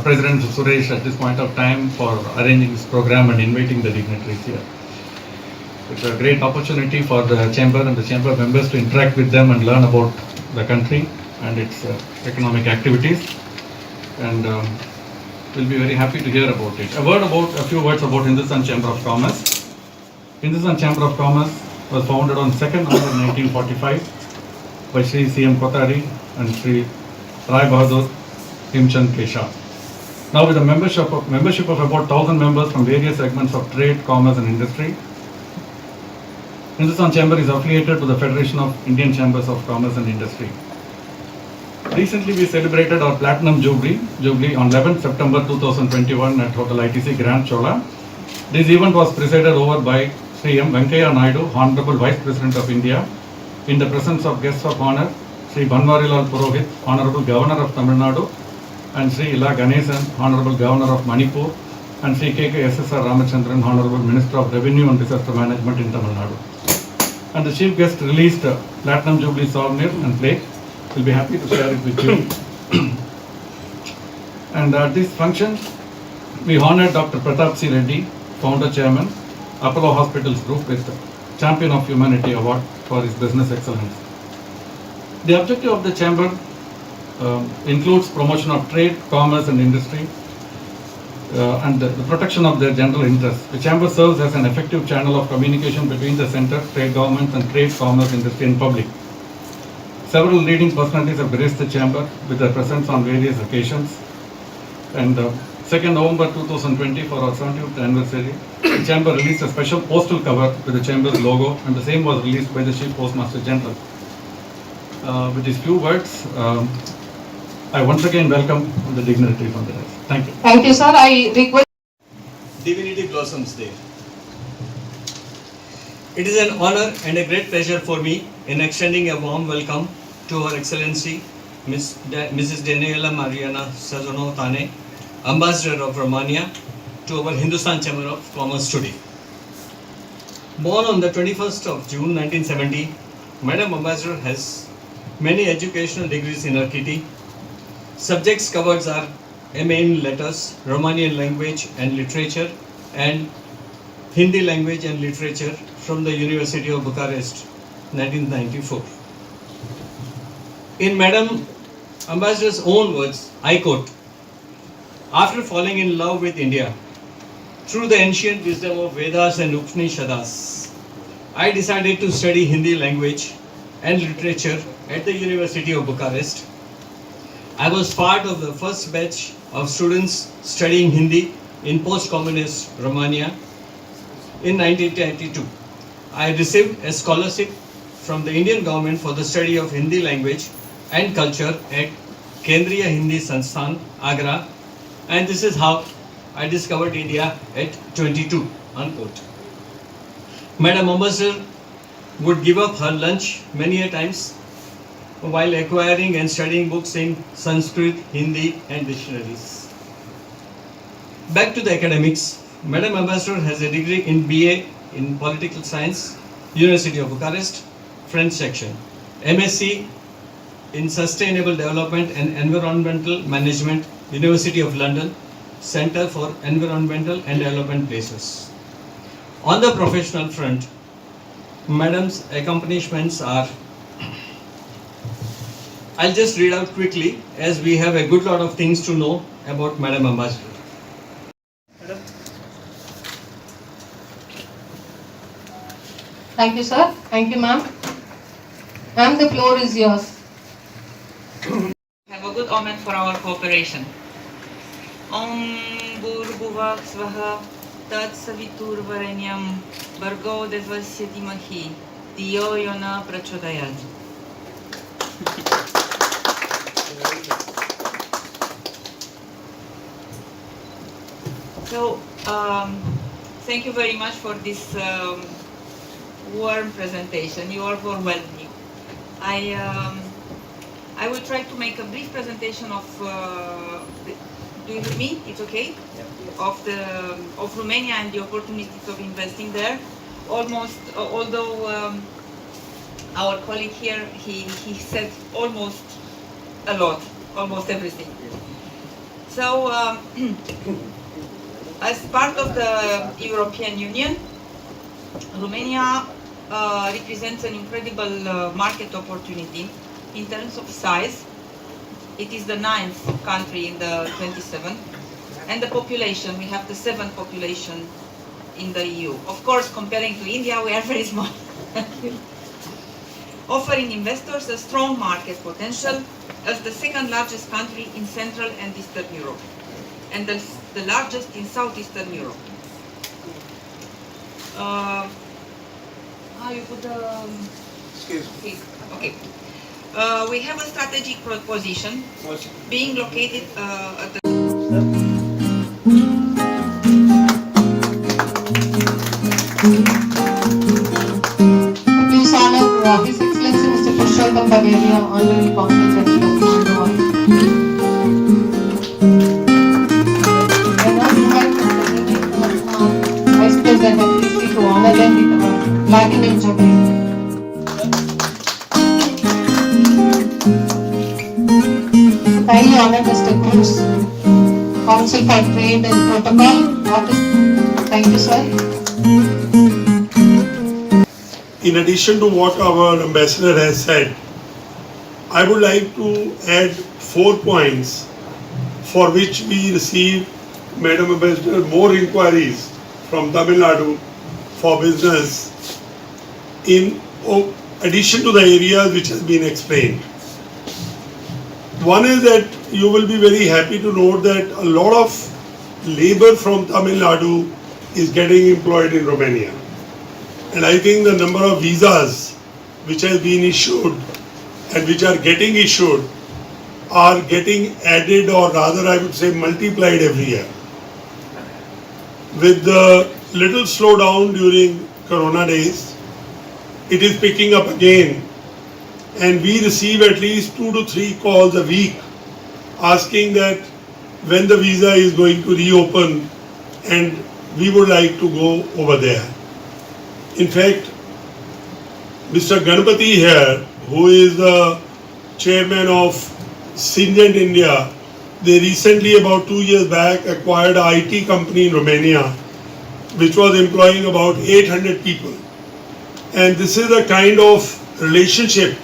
President Suresh at this point of time for arranging this program and inviting the dignitaries here. It's a great opportunity for the chamber and the chamber members to interact with them and learn about the country and its economic activities, and we'll be very happy to hear about it. A few words about Hindustan Chamber of Commerce. Hindustan Chamber of Commerce was founded on 2nd November 1945 by Sri C.M. Kothari and Sri Rai Bahadur Himchand Kesha. Now with a membership of about 1,000 members from various segments of trade, commerce and industry, Hindustan Chamber is affiliated to the Federation of Indian Chambers of Commerce and Industry. Recently we celebrated our Platinum Jubilee on 11th September 2021 at Hotel ITC Grand Chola. This event was presided over by Sri M. Venkaiah Naidu, Honorable Vice President of India, in the presence of guests of honor, Sri Banwarilal Purohit, Honorable Governor of Tamil Nadu, and Sri Ila Ganesan, Honorable Governor of Manipur, and Sri KK.SSR Ramachandran, Honorable Minister of Revenue and Disaster Management in Tamil Nadu. And the chief guest released Platinum Jubilee souvenir and plate. We'll be happy to share it with you. And at this function, we honored Dr. Pratap C. Reddy, Founder Chairman, Apollo Hospitals Group, with the Champion of Humanity Award for his business excellence. The objective of the chamber includes promotion of trade, commerce and industry, and the protection of their general interests. The chamber serves as an effective channel of communication between the center, trade governments and trade, commerce, industry and public. Several leading personalities have graced the chamber with their presence on various occasions. And 2nd November 2020, for our 70th anniversary, the chamber released a special postal cover with the chamber's logo, and the same was released by the Chief Postmaster General. With these few words, I once again welcome the dignitaries on the desk. Thank you. Thank you, sir. I request Divinity blossoms there. It is an honor and a great pleasure for me in extending a warm welcome to Her Excellency Mrs. Daniela Mariana Sazono Tane, Ambassador of Romania, to our Hindustan Chamber of Commerce today. Born on the 21st of June 1970, Madam Ambassador has many educational degrees in her kitty. Subjects covered are MA in Letters, Romanian Language and Literature, and Hindi Language and Literature from the University of Bucharest, 1994. In Madam Ambassador's own words, I quote, "After falling in love with India, through the ancient wisdom of Vedas and Upanishads, I decided to study Hindi language and literature at the University of Bucharest. I was part of the first batch of students studying Hindi in post-communist Romania in 1992. I received a scholarship from the Indian government for the study of Hindi language and culture at Kendriya Hindi Sansthan, Agra, and this is how I discovered India at 22, unquote. Madam Ambassador would give up her lunch many a times while acquiring and studying books in Sanskrit, Hindi and dictionaries. Back to the academics, Madam Ambassador has a degree in BA in Political Science, University of Bucharest, French section, MSc in Sustainable Development and Environmental Management, University of London, Centre for Environmental and Development Places. On the professional front, Madam's accomplishments are, I'll just read out quickly as we have a good lot of things to know about Madam Ambassador. Thank you, sir. Thank you, ma'am. Ma'am, the floor is yours. Have a good omen for our cooperation. Om Bhurghuvaः Swaha Tat Saviturvarenyam Bhargo Devasya Dhimahi Dhiyo Yo Na Prachodayat. So, thank you very much for this warm presentation. You overwhelmed me. I will try to make a brief presentation of. Do you hear me? It's okay. Of Romania and the opportunities of investing there. Although our colleague here he said almost a lot, almost everything. So as part of the European Union, Romania represents an incredible market opportunity in terms of size. It is the 9th country in the 27, and the population, we have the 7th population in the EU. Of course, comparing to India, we are very small. Offering investors a strong market potential as the second largest country in Central and Eastern Europe, and the largest in Southeastern Europe. You put okay. We have a strategic position, being located at the Please honor His Excellency Mr. Purushottam Bagaria, Honorary Consul General of Moldova. I now invite Mr. Vice President of FDC to honor them with a platinum jubilee. Kindly honor Mr. Cruz, Council for Trade and Protocol. Thank you, sir. In addition to what our ambassador has said, I would like to add 4 points for which we received, Madam Ambassador, more inquiries from Tamil Nadu for business in addition to the areas which has been explained. One is that you will be very happy to note that a lot of labor from Tamil Nadu is getting employed in Romania. And I think the number of visas which has been issued and which are getting issued are getting added, or rather I would say multiplied every year. With the little slowdown during Corona days, it is picking up again, and we receive at least 2 to 3 calls a week asking that when the visa is going to reopen and we would like to go over there. In fact, Mr. Ganapati here, who is the chairman of Syngent India, they recently, about 2 years back, acquired an IT company in Romania which was employing about 800 people. And this is the kind of relationship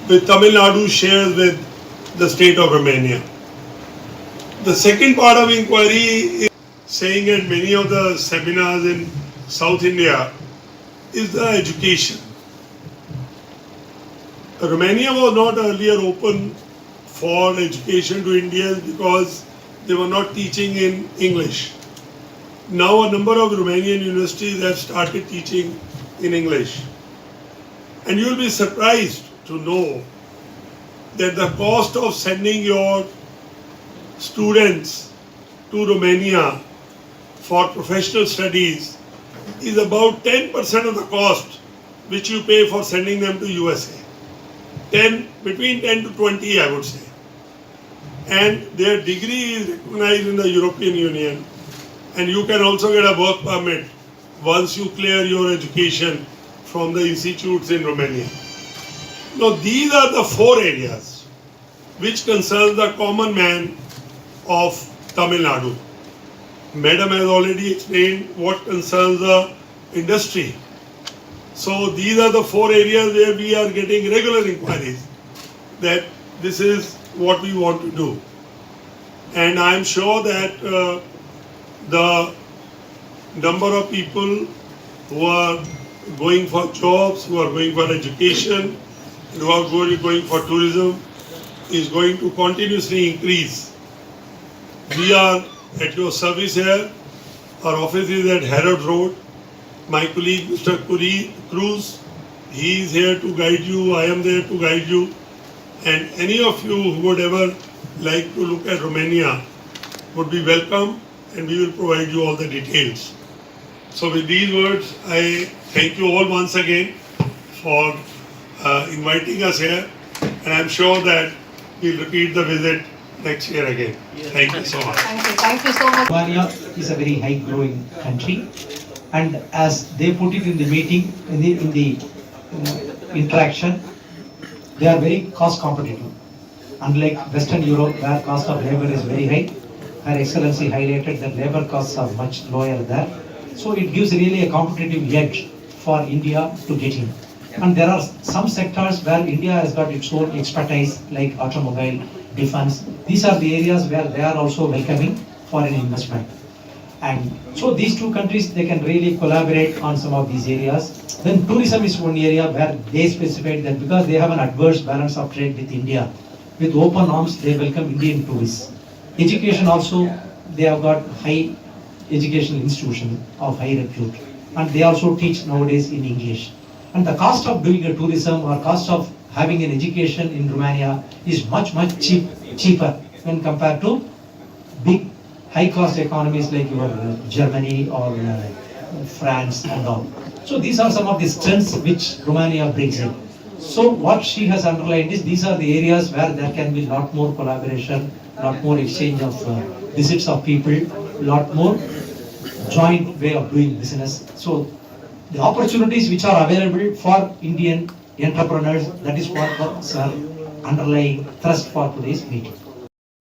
with Tamil Nadu shares with the state of Romania. The second part of inquiry is saying at many of the seminars in South India is the education. Romania was not earlier open for education to Indians because they were not teaching in English. Now a number of Romanian universities have started teaching in English. And you will be surprised to know that the cost of sending your students to Romania for professional studies is about 10% of the cost which you pay for sending them to USA. Between 10 to 20, I would say. And their degree is recognized in the European Union, and you can also get a work permit once you clear your education from the institutes in Romania. Now these are the 4 areas which concern the common man of Tamil Nadu. Madam has already explained what concerns the industry. So these are the 4 areas where we are getting regular inquiries that this is what we want to do. And I am sure that the number of people who are going for jobs, who are going for education, and who are going for tourism is going to continuously increase. We are at your service here. Our office is at Harrod Road. My colleague Mr. Cruz, he is here to guide you. I am there to guide you. And any of you who would ever like to look at Romania would be welcome, and we will provide you all the details. So with these words, I thank you all once again for inviting us here, and I'm sure that we'll repeat the visit next year again. Thank you so much. Thank you so much. Romania is a very high growing country, and as they put it in the meeting, in the interaction, they are very cost competitive. Unlike Western Europe where cost of labor is very high, Her Excellency highlighted that labor costs are much lower there. So it gives really a competitive edge for India to get in. And there are some sectors where India has got its own expertise like automobile, defense. These are the areas where they are also welcoming foreign investment. And so these 2 countries, they can really collaborate on some of these areas. Then tourism is one area where they specified that because they have an adverse balance of trade with India, with open arms, they welcome Indian tourists. Education also, they have got high educational institution of high repute. And they also teach nowadays in English. And the cost of doing a tourism or cost of having an education in Romania is much cheaper when compared to big high cost economies like your Germany or France and all. So these are some of the strengths which Romania brings in. So what she has underlined is these are the areas where there can be lot more collaboration, lot more exchange of visits of people, lot more joint way of doing business. So the opportunities which are available for Indian entrepreneurs, that is what was our underlying thrust for today's meeting.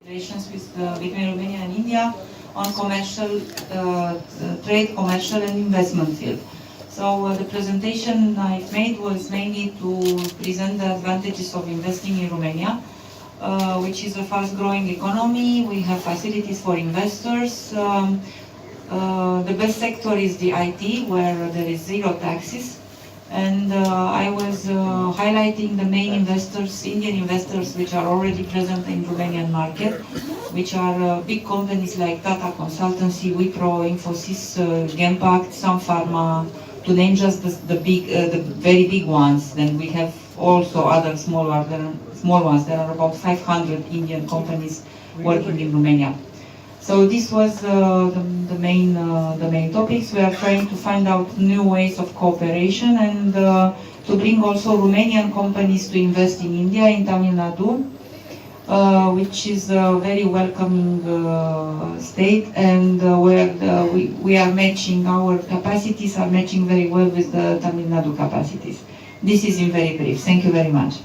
Relations between Romania and India on commercial, trade, commercial and investment field. So the presentation I've made was mainly to present the advantages of investing in Romania, which is a fast-growing economy. We have facilities for investors. The best sector is the IT, where there is zero taxes. And I was highlighting the main investors, Indian investors, which are already present in Romanian market, which are big companies like Tata Consultancy, Wipro, Infosys, Genpact, Sun Pharma, to name just the very big ones. Then we have also other small ones. There are about 500 Indian companies working in Romania. So this was the main topics. We are trying to find out new ways of cooperation and to bring also Romanian companies to invest in India, in Tamil Nadu, which is a very welcoming state, and where we are matching, our capacities are matching very well with the Tamil Nadu capacities. This is in very brief. Thank you very much.